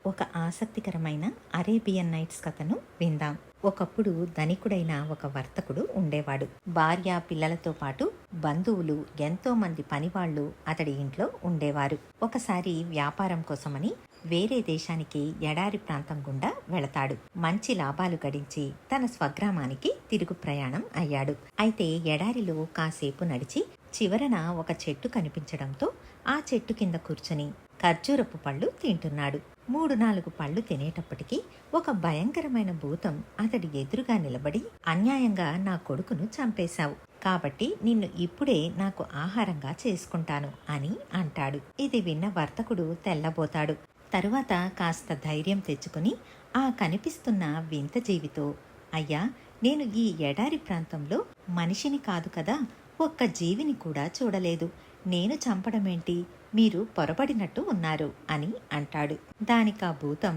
ఒక ఆసక్తికరమైన Arabian nights కథను విందాం. ఒకప్పుడు ధనికుడైన ఒక వర్తకుడు ఉండేవాడు. భార్య, పిల్లలతో పాటు బంధువులు, ఎంతో మంది పనివాళ్లు అతడి ఇంట్లో ఉండేవారు. ఒకసారి వ్యాపారం కోసమని వేరే దేశానికి ఎడారి ప్రాంతం గుండా వెళతాడు. మంచి లాభాలు గడించి తన స్వగ్రామానికి తిరుగు ప్రయాణం అయ్యాడు. అయితే ఎడారిలో కాసేపు నడిచి చివరన ఒక చెట్టు కనిపించడంతో ఆ చెట్టు కింద కూర్చొని ఖర్జూరపు పళ్ళు తింటున్నాడు. 3-4 పళ్ళు తినేటప్పటికీ ఒక భయంకరమైన భూతం అతడి ఎదురుగా నిలబడి, అన్యాయంగా నా కొడుకును చంపేశావు, కాబట్టి నిన్ను ఇప్పుడే నాకు ఆహారంగా చేసుకుంటాను అని అంటాడు. ఇది విన్న వర్తకుడు తెల్లబోతాడు. తరువాత కాస్త ధైర్యం తెచ్చుకుని ఆ కనిపిస్తున్న వింత జీవితో, అయ్యా, నేను ఈ ఎడారి ప్రాంతంలో మనిషిని కాదు కదా, ఒక్క జీవిని కూడా చూడలేదు, నేను చంపడమేంటి, మీరు పొరబడినట్టు ఉన్నారు అని అంటాడు. దానికా భూతం,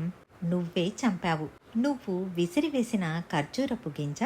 నువ్వే చంపావు, నువ్వు విసిరివేసిన ఖర్జూరపు గింజ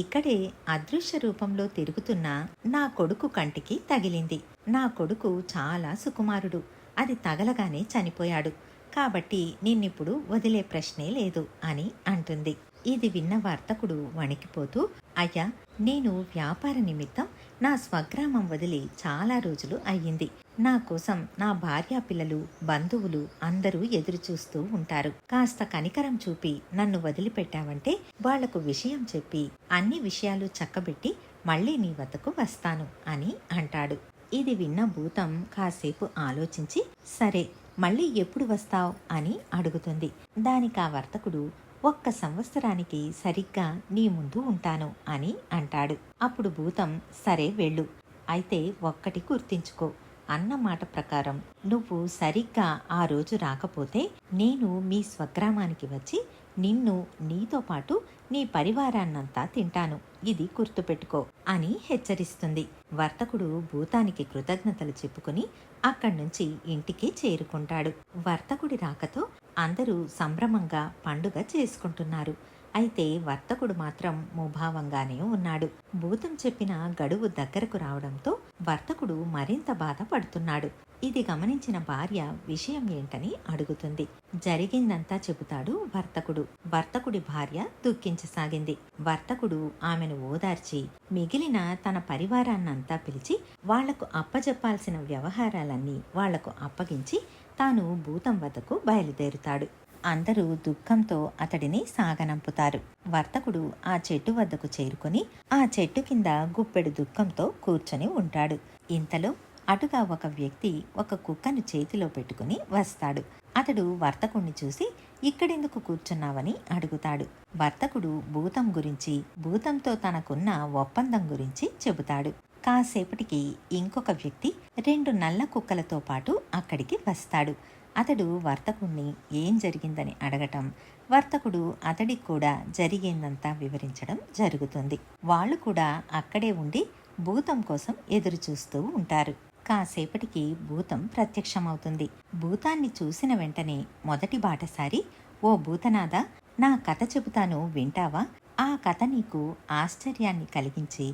ఇక్కడే అదృశ్య రూపంలో తిరుగుతున్న నా కొడుకు కంటికి తగిలింది. నా కొడుకు చాలా సుకుమారుడు, అది తగలగానే చనిపోయాడు, కాబట్టి నిన్నిప్పుడు వదిలే ప్రశ్నే లేదు అని అంటుంది. ఇది విన్న వర్తకుడు వణికిపోతూ, అయ్యా, నేను వ్యాపార నిమిత్తం నా స్వగ్రామం వదిలి చాలా రోజులు అయ్యింది. నా కోసం నా భార్యా పిల్లలు, బంధువులు అందరూ ఎదురు చూస్తూ ఉంటారు. కాస్త కనికరం చూపి నన్ను వదిలిపెట్టావంటే వాళ్లకు విషయం చెప్పి అన్ని విషయాలు చక్కబెట్టి మళ్లీ నీ వద్దకు వస్తాను అని అంటాడు. ఇది విన్న భూతం కాసేపు ఆలోచించి, సరే, మళ్ళీ ఎప్పుడు వస్తావ్ అని అడుగుతుంది. దానికి ఆ వర్తకుడు, 1 సంవత్సరానికి సరిగ్గా నీ ముందు ఉంటాను అని అంటాడు. అప్పుడు భూతం, సరే వెళ్ళు, అయితే ఒక్కటి గుర్తించుకో, అన్న మాట ప్రకారం నువ్వు సరిగ్గా ఆ రోజు రాకపోతే నేను మీ స్వగ్రామానికి వచ్చి నిన్ను, నీతో పాటు నీ పరివారాన్నంతా తింటాను, ఇది గుర్తుపెట్టుకో అని హెచ్చరిస్తుంది. వర్తకుడు భూతానికి కృతజ్ఞతలు చెప్పుకుని అక్కడ్నుంచి ఇంటికి చేరుకుంటాడు. వర్తకుడి రాకతో అందరూ సంభ్రమంగా పండుగ చేసుకుంటున్నారు. అయితే వర్తకుడు మాత్రం ముభావంగానే ఉన్నాడు. భూతం చెప్పిన గడువు దగ్గరకు రావడంతో వర్తకుడు మరింత బాధపడుతున్నాడు. ఇది గమనించిన భార్య విషయం ఏంటని అడుగుతుంది. జరిగిందంతా చెబుతాడు వర్తకుడు. వర్తకుడి భార్య దుఃఖించసాగింది. వర్తకుడు ఆమెను ఓదార్చి మిగిలిన తన పరివారాన్నంతా పిలిచి వాళ్లకు అప్పజెప్పాల్సిన వ్యవహారాలన్నీ వాళ్లకు అప్పగించి తాను భూతం వద్దకు బయలుదేరుతాడు. అందరూ దుఃఖంతో అతడిని సాగనంపుతారు. వర్తకుడు ఆ చెట్టు వద్దకు చేరుకుని ఆ చెట్టు కింద గుప్పెడు దుఃఖంతో కూర్చొని ఉంటాడు. ఇంతలో అటుగా ఒక వ్యక్తి ఒక కుక్కను చేతిలో పెట్టుకుని వస్తాడు. అతడు వర్తకుణ్ణి చూసి, ఇక్కడెందుకు కూర్చున్నావని అడుగుతాడు. వర్తకుడు భూతం గురించి, భూతంతో తనకున్న ఒప్పందం గురించి చెబుతాడు. కాసేపటికి ఇంకొక వ్యక్తి 2 నల్ల కుక్కలతో పాటు అక్కడికి వస్తాడు. అతడు వర్తకుణ్ణి ఏం జరిగిందని అడగటం, వర్తకుడు అతడికి కూడా జరిగిందంతా వివరించడం జరుగుతుంది. వాళ్ళు కూడా అక్కడే ఉండి భూతం కోసం ఎదురు చూస్తూ ఉంటారు. కాసేపటికి భూతం ప్రత్యక్షమవుతుంది. భూతాన్ని చూసిన వెంటనే మొదటి బాటసారి, ఓ భూతనాథ, నా కథ చెబుతాను, వింటావా? ఆ కథ నీకు ఆశ్చర్యాన్ని కలిగించి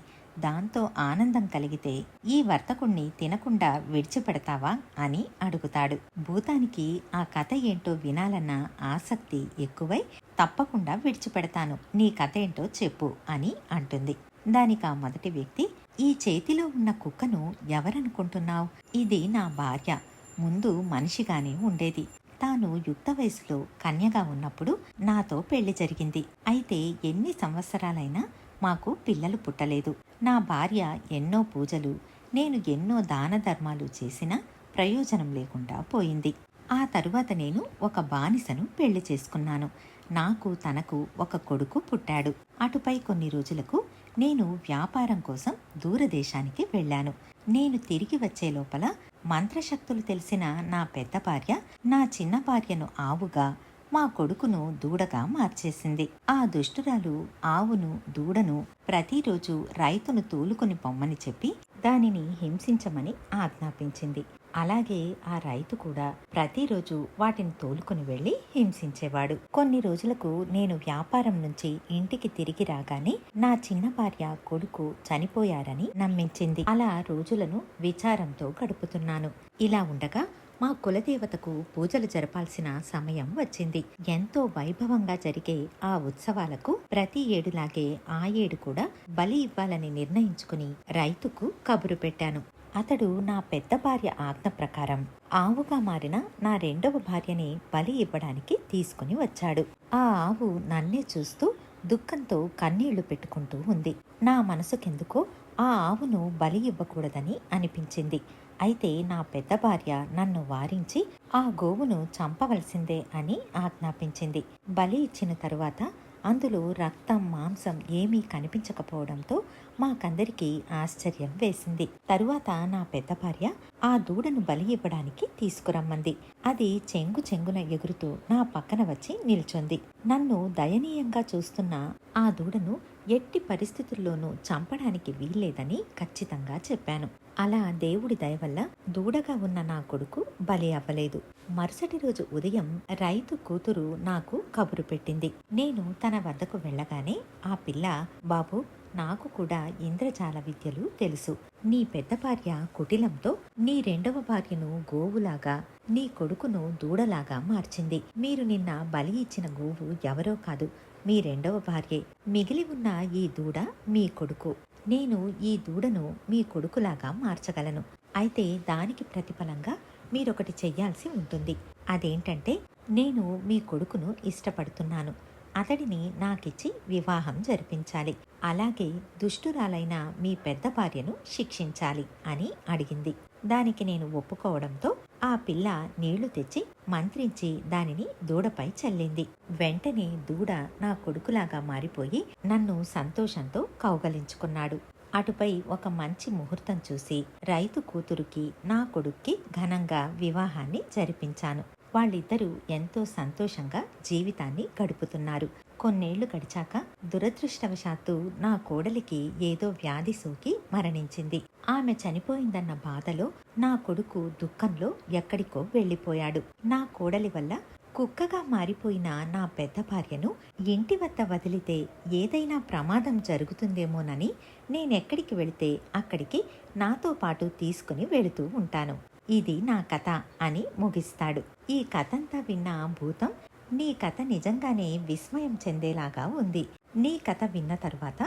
దాంతో ఆనందం కలిగితే ఈ వర్తకుణ్ణి తినకుండా విడిచిపెడతావా అని అడుగుతాడు. భూతానికి ఆ కథ ఏంటో వినాలన్న ఆసక్తి ఎక్కువై, తప్పకుండా విడిచిపెడతాను, నీ కథ ఏంటో చెప్పు అని అంటుంది. దానికి ఆ మొదటి వ్యక్తి, ఈ చేతిలో ఉన్న కుక్కను ఎవరనుకుంటున్నావు? ఇది నా భార్య. ముందు మనిషిగానే ఉండేది. తాను యుక్త వయసులో కన్యగా ఉన్నప్పుడు నాతో పెళ్లి జరిగింది. అయితే ఎన్ని సంవత్సరాలైనా మాకు పిల్లలు పుట్టలేదు. నా భార్య ఎన్నో పూజలు, నేను ఎన్నో దాన ధర్మాలు చేసినా ప్రయోజనం లేకుండా పోయింది. ఆ తరువాత నేను ఒక బానిసను పెళ్లి చేసుకున్నాను. నాకు తనకు ఒక కొడుకు పుట్టాడు. అటుపై కొన్ని రోజులకు నేను వ్యాపారం కోసం దూరదేశానికి వెళ్ళాను. నేను తిరిగి వచ్చే లోపల మంత్రశక్తులు తెలిసిన నా పెద్ద భార్య నా చిన్న భార్యను ఆవుగా, మా కొడుకును దూడగా మార్చేసింది. ఆ దుష్టురాలు ఆవును, దూడను ప్రతిరోజు రైతును తోలుకుని పొమ్మని చెప్పి దానిని హింసించమని ఆజ్ఞాపించింది. అలాగే ఆ రైతు కూడా ప్రతిరోజు వాటిని తోలుకుని వెళ్లి హింసించేవాడు. కొన్ని రోజులకు నేను వ్యాపారం నుంచి ఇంటికి తిరిగి రాగానే నా చిన్న భార్య, కొడుకు చనిపోయారని నమ్మించింది. అలా రోజులను విచారంతో గడుపుతున్నాను. ఇలా ఉండగా మా కులదేవతకు పూజలు జరపాల్సిన సమయం వచ్చింది. ఎంతో వైభవంగా జరిగే ఆ ఉత్సవాలకు ప్రతి ఏడులాగే ఆ ఏడు కూడా బలి ఇవ్వాలని నిర్ణయించుకుని రైతుకు కబురు పెట్టాను. అతడు నా పెద్ద భార్య ఆజ్ఞ ప్రకారం ఆవుగా మారిన నా రెండవ భార్యని బలి ఇవ్వడానికి తీసుకుని వచ్చాడు. ఆ ఆవు నన్నే చూస్తూ దుఃఖంతో కన్నీళ్లు పెట్టుకుంటూ ఉంది. నా మనసుకెందుకో ఆ ఆవును బలి ఇవ్వకూడదని అనిపించింది. అయితే నా పెద్ద భార్య నన్ను వారించి ఆ గోవును చంపవలసిందే అని ఆజ్ఞాపించింది. బలి ఇచ్చిన తరువాత అందులో రక్తం మాంసం ఏమీ కనిపించకపోవడంతో మాకందరికీ ఆశ్చర్యం వేసింది. తరువాత నా పెద్ద భార్య ఆ దూడను బలి ఇవ్వడానికి తీసుకురమ్మంది. అది చెంగున ఎగురుతూ నా పక్కన వచ్చి నిల్చుంది. నన్ను దయనీయంగా చూస్తున్న ఆ దూడను ఎట్టి పరిస్థితుల్లోనూ చంపడానికి వీల్లేదని ఖచ్చితంగా చెప్పాను. అలా దేవుడి దయవల్ల దూడగా ఉన్న నా కొడుకు బలి అవ్వలేదు. మరుసటి రోజు ఉదయం రైతు కూతురు నాకు కబురు పెట్టింది. నేను తన వద్దకు వెళ్ళగానే ఆ పిల్ల, బాబు, నాకు కూడా ఇంద్రజాల విద్యలు తెలుసు. నీ పెద్ద భార్య కుటిలంతో నీ రెండవ భార్యను గోవులాగా, నీ కొడుకును దూడలాగా మార్చింది. మీరు నిన్న బలి ఇచ్చిన గోవు ఎవరో కాదు, మీ రెండవ భార్యే. మిగిలి ఉన్న ఈ దూడ మీ కొడుకు. నేను ఈ దూడను మీ కొడుకులాగా మార్చగలను. అయితే దానికి ప్రతిఫలంగా మీరొకటి చెయ్యాల్సి ఉంటుంది. అదేంటంటే, నేను మీ కొడుకును ఇష్టపడుతున్నాను. అతడిని నాకిచ్చి వివాహం జరిపించాలి. అలాగే దుష్టురాలైన మీ పెద్ద భార్యను శిక్షించాలి అని అడిగింది. దానికి నేను ఒప్పుకోవడంతో ఆ పిల్ల నీళ్లు తెచ్చి మంత్రించి దానిని దూడపై చల్లింది. వెంటనే దూడ నా కొడుకులాగా మారిపోయి నన్ను సంతోషంతో కౌగలించుకున్నాడు. అటుపై ఒక మంచి ముహూర్తం చూసి రైతు కూతురుకి నా కొడుక్కి ఘనంగా వివాహాన్ని జరిపించాను. వాళ్ళిద్దరూ ఎంతో సంతోషంగా జీవితాన్ని గడుపుతున్నారు. కొన్నేళ్లు గడిచాక దురదృష్టవశాత్తు నా కోడలికి ఏదో వ్యాధి సోకి మరణించింది. ఆమె చనిపోయిందన్న బాధలో నా కొడుకు దుఃఖంలో ఎక్కడికో వెళ్ళిపోయాడు. నా కోడలి వల్ల కుక్కగా మారిపోయిన నా పెద్ద భార్యను ఇంటి వద్ద వదిలితే ఏదైనా ప్రమాదం జరుగుతుందేమోనని నేనెక్కడికి వెళితే అక్కడికి నాతో పాటు తీసుకుని వెళుతూ ఉంటాను. ఇది నా కథ అని ముగిస్తాడు. ఈ కథంతా విన్న భూతం, నీ కథ నిజంగానే విస్మయం చెందేలాగా ఉంది. నీ కథ విన్న తర్వాత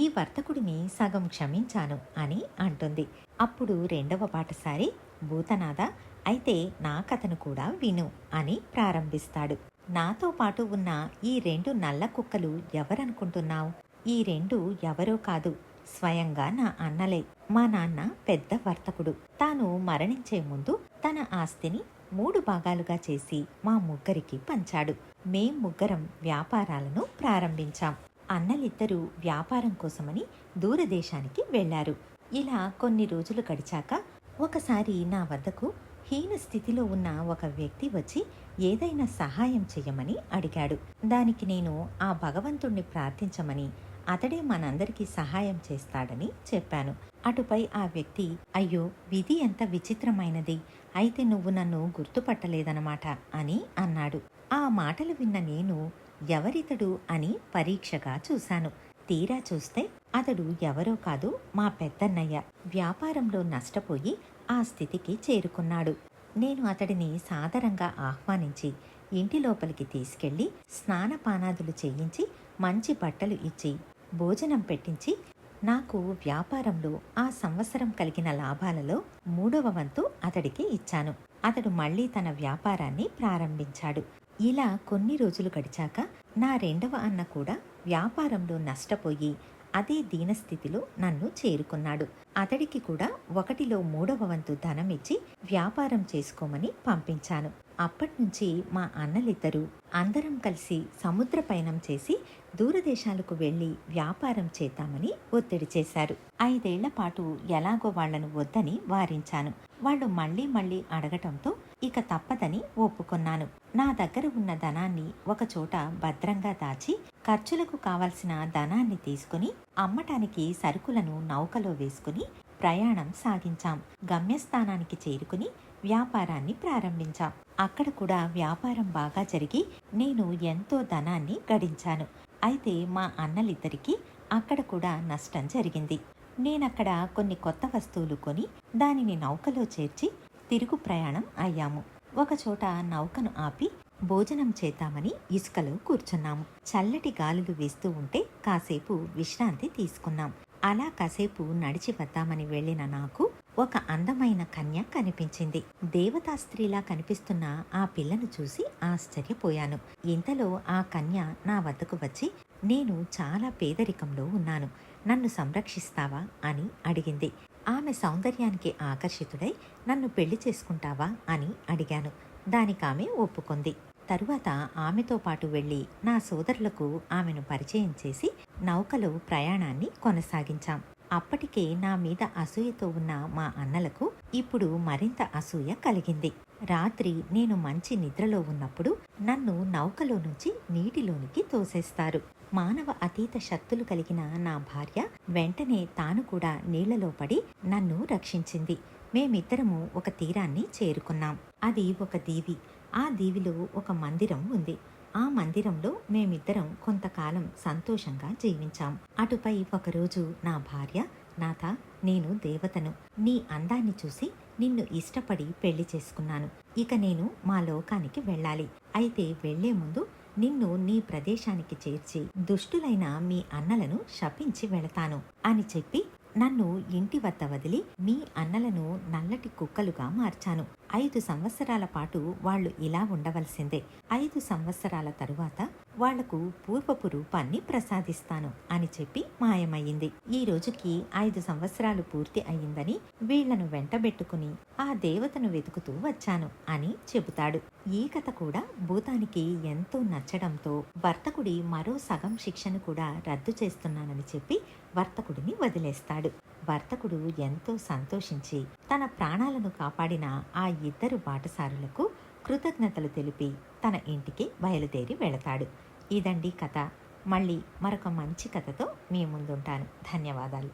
ఈ వర్తకుడిని సగం క్షమించాను అని అంటుంది. అప్పుడు రెండవ బాటసారి, భూతనాథ, అయితే నా కథను కూడా విను అని ప్రారంభిస్తాడు. నాతో పాటు ఉన్న ఈ రెండు నల్ల కుక్కలు ఎవరనుకుంటున్నావు? ఈ రెండు ఎవరో కాదు, స్వయంగా నా అన్నలే. మా నాన్న పెద్ద వర్తకుడు. తాను మరణించే ముందు తన ఆస్తిని 3 భాగాలుగా చేసి మా ముగ్గురికి పంచాడు. మేం ముగ్గురం వ్యాపారాలను ప్రారంభించాం. అన్నలిద్దరూ వ్యాపారం కోసమని దూరదేశానికి వెళ్లారు. ఇలా కొన్ని రోజులు గడిచాక ఒకసారి నా వద్దకు హీన స్థితిలో ఉన్న ఒక వ్యక్తి వచ్చి ఏదైనా సహాయం చెయ్యమని అడిగాడు. దానికి నేను ఆ భగవంతుణ్ణి ప్రార్థించమని, అతడే మనందరికీ సహాయం చేస్తాడని చెప్పాను. అటుపై ఆ వ్యక్తి, అయ్యో, విధి ఎంత విచిత్రమైనది, అయితే నువ్వు నన్ను గుర్తుపట్టలేదన్నమాట అని అన్నాడు. ఆ మాటలు విన్న నేను ఎవరితడు అని పరీక్షగా చూశాను. తీరా చూస్తే అతడు ఎవరో కాదు, మా పెద్దన్నయ్య. వ్యాపారంలో నష్టపోయి ఆ స్థితికి చేరుకున్నాడు. నేను అతడిని సాదరంగా ఆహ్వానించి ఇంటి లోపలికి తీసుకెళ్లి స్నానపానాదులు చేయించి మంచి బట్టలు ఇచ్చి భోజనం పెట్టించి నాకు వ్యాపారంలో ఆ సంవత్సరం కలిగిన లాభాలలో 3వ వంతు అతడికి ఇచ్చాను. అతడు మళ్లీ తన వ్యాపారాన్ని ప్రారంభించాడు. ఇలా కొన్ని రోజులు గడిచాక నా రెండవ అన్న కూడా వ్యాపారంలో నష్టపోయి అదే దీనస్థితిలో నన్ను చేరుకున్నాడు. అతడికి కూడా 1లో 3వ వంతు ధనమిచ్చి వ్యాపారం చేసుకోమని పంపించాను. అప్పట్నుంచి మా అన్నలిద్దరూ అందరం కలిసి సముద్ర పయనం చేసి దూరదేశాలకు వెళ్లి వ్యాపారం చేద్దామని ఒత్తిడి చేశారు. 5 ఏళ్ల పాటు ఎలాగో వాళ్లను వద్దని వారించాను. వాళ్ళు మళ్లీ అడగటంతో ఇక తప్పదని ఒప్పుకున్నాను. నా దగ్గర ఉన్న ధనాన్ని ఒకచోట భద్రంగా దాచి ఖర్చులకు కావలసిన ధనాన్ని తీసుకుని అమ్మటానికి సరుకులను నౌకలో వేసుకుని ప్రయాణం సాగించాం. గమ్యస్థానానికి చేరుకుని వ్యాపారాన్ని ప్రారంభించాం. అక్కడ కూడా వ్యాపారం బాగా జరిగి నేను ఎంతో ధనాన్ని గడించాను. అయితే మా అన్నలిద్దరికీ అక్కడ కూడా నష్టం జరిగింది. నేనక్కడ కొన్ని కొత్త వస్తువులు కొని దానిని నౌకలో చేర్చి తిరుగు ప్రయాణం అయ్యాము. ఒకచోట నౌకను ఆపి భోజనం చేద్దామని ఇసుకలో కూర్చున్నాము. చల్లటి గాలులు వీస్తూ ఉంటే కాసేపు విశ్రాంతి తీసుకున్నాం. అలా కాసేపు నడిచి వద్దామని వెళ్ళిన నాకు ఒక అందమైన కన్య కనిపించింది. దేవతా స్త్రీలా కనిపిస్తున్న ఆ పిల్లను చూసి ఆశ్చర్యపోయాను. ఇంతలో ఆ కన్య నా వద్దకు వచ్చి, నేను చాలా పేదరికంలో ఉన్నాను, నన్ను సంరక్షిస్తావా అని అడిగింది. ఆమె సౌందర్యానికి ఆకర్షితుడై నన్ను పెళ్లి చేసుకుంటావా అని అడిగాను. దానికామె ఒప్పుకుంది. తరువాత ఆమెతో పాటు వెళ్ళి నా సోదరులకు ఆమెను పరిచయం చేసి నౌకలో ప్రయాణాన్ని కొనసాగించాం. అప్పటికే నా మీద అసూయతో ఉన్న మా అన్నలకు ఇప్పుడు మరింత అసూయ కలిగింది. రాత్రి నేను మంచి నిద్రలో ఉన్నప్పుడు నన్ను నౌకలో నుంచి నీటిలోనికి తోసేస్తారు. మానవ అతీత శక్తులు కలిగిన నా భార్య వెంటనే తాను కూడా నీళ్లలో పడి నన్ను రక్షించింది. మేమిద్దరము ఒక తీరాన్ని చేరుకున్నాం. అది ఒక దీవి. ఆ దీవిలో ఒక మందిరం ఉంది. ఆ మందిరంలో మేమిద్దరం కొంతకాలం సంతోషంగా జీవించాం. అటుపై ఒకరోజు నా భార్య, నాథ, నేను దేవతను, నీ అందాన్ని చూసి నిన్ను ఇష్టపడి పెళ్లి చేసుకున్నాను. ఇక నేను మా లోకానికి వెళ్ళాలి. అయితే వెళ్లే ముందు నిన్ను నీ ప్రదేశానికి చేర్చి దుష్టులైన మీ అన్నలను శపించి వెళతాను అని చెప్పి నన్ను ఇంటి వద్ద వదిలి మీ అన్నలను నల్లటి కుక్కలుగా మార్చాను. 5 సంవత్సరాల పాటు వాళ్ళు ఇలా ఉండవలసిందే. 5 సంవత్సరాల తరువాత వాళ్లకు పూర్వపు రూపాన్ని ప్రసాదిస్తాను అని చెప్పి మాయమయ్యింది. ఈ రోజుకి 5 సంవత్సరాలు పూర్తి అయ్యిందని వీళ్లను వెంటబెట్టుకుని ఆ దేవతను వెతుకుతూ వచ్చాను అని చెబుతాడు. ఈ కథ కూడా భూతానికి ఎంతో నచ్చడంతో వర్తకుడి మరో సగం శిక్షను కూడా రద్దు చేస్తున్నానని చెప్పి వర్తకుడిని వదిలేస్తాడు. వర్తకుడు ఎంతో సంతోషించి తన ప్రాణాలను కాపాడిన ఆ 2 బాటసారులకు కృతజ్ఞతలు తెలిపి తన ఇంటికి బయలుదేరి వెళతాడు. ఇదండి కథ. మళ్ళీ మరొక మంచి కథతో మీ ముందుంటాను. ధన్యవాదాలు.